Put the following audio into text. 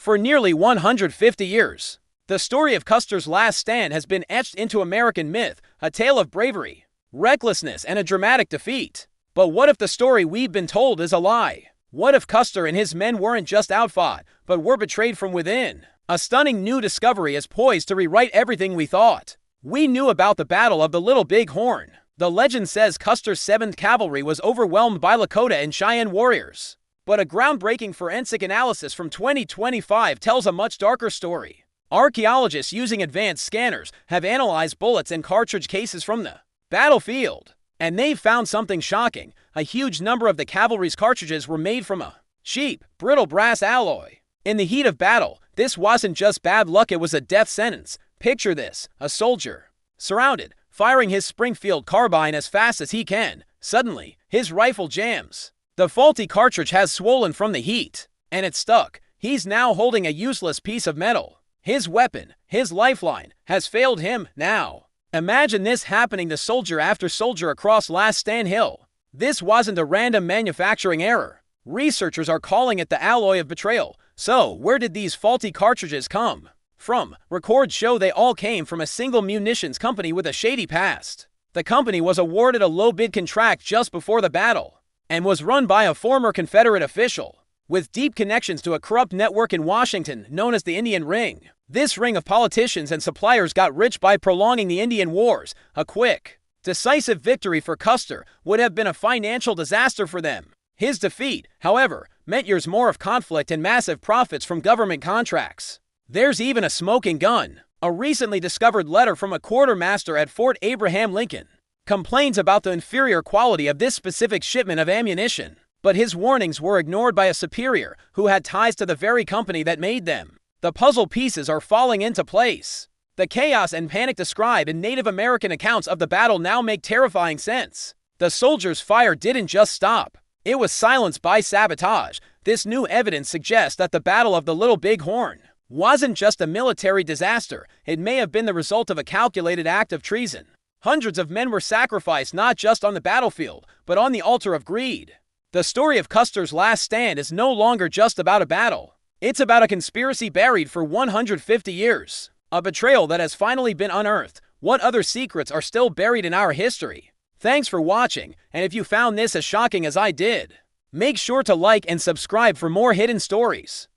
For nearly 150 years, the story of Custer's last stand has been etched into American myth, a tale of bravery, recklessness, and a dramatic defeat. But what if the story we've been told is a lie? What if Custer and his men weren't just outfought, but were betrayed from within? A stunning new discovery is poised to rewrite everything we thought we knew about the Battle of the Little Bighorn. The legend says Custer's 7th Cavalry was overwhelmed by Lakota and Cheyenne warriors. But a groundbreaking forensic analysis from 2025 tells a much darker story. Archaeologists using advanced scanners have analyzed bullets and cartridge cases from the battlefield. And they've found something shocking. A huge number of the cavalry's cartridges were made from a cheap, brittle brass alloy. In the heat of battle, this wasn't just bad luck, it was a death sentence. Picture this: a soldier, surrounded, firing his Springfield carbine as fast as he can. Suddenly, his rifle jams. The faulty cartridge has swollen from the heat, and it's stuck. He's now holding a useless piece of metal. His weapon, his lifeline, has failed him now. Imagine this happening to soldier after soldier across Last Stand Hill. This wasn't a random manufacturing error. Researchers are calling it the alloy of betrayal. So, where did these faulty cartridges come from? Records show they all came from a single munitions company with a shady past. The company was awarded a low-bid contract just before the battle, and was run by a former Confederate official with deep connections to a corrupt network in Washington known as the Indian Ring. This ring of politicians and suppliers got rich by prolonging the Indian Wars. A quick, decisive victory for Custer would have been a financial disaster for them. His defeat, however, meant years more of conflict and massive profits from government contracts. There's even a smoking gun. A recently discovered letter from a quartermaster at Fort Abraham Lincoln complains about the inferior quality of this specific shipment of ammunition. But his warnings were ignored by a superior who had ties to the very company that made them. The puzzle pieces are falling into place. The chaos and panic described in Native American accounts of the battle now make terrifying sense. The soldiers' fire didn't just stop. It was silenced by sabotage. This new evidence suggests that the Battle of the Little Bighorn wasn't just a military disaster. It may have been the result of a calculated act of treason. Hundreds of men were sacrificed not just on the battlefield, but on the altar of greed. The story of Custer's last stand is no longer just about a battle. It's about a conspiracy buried for 150 years. A betrayal that has finally been unearthed. What other secrets are still buried in our history? Thanks for watching, and if you found this as shocking as I did, make sure to like and subscribe for more hidden stories.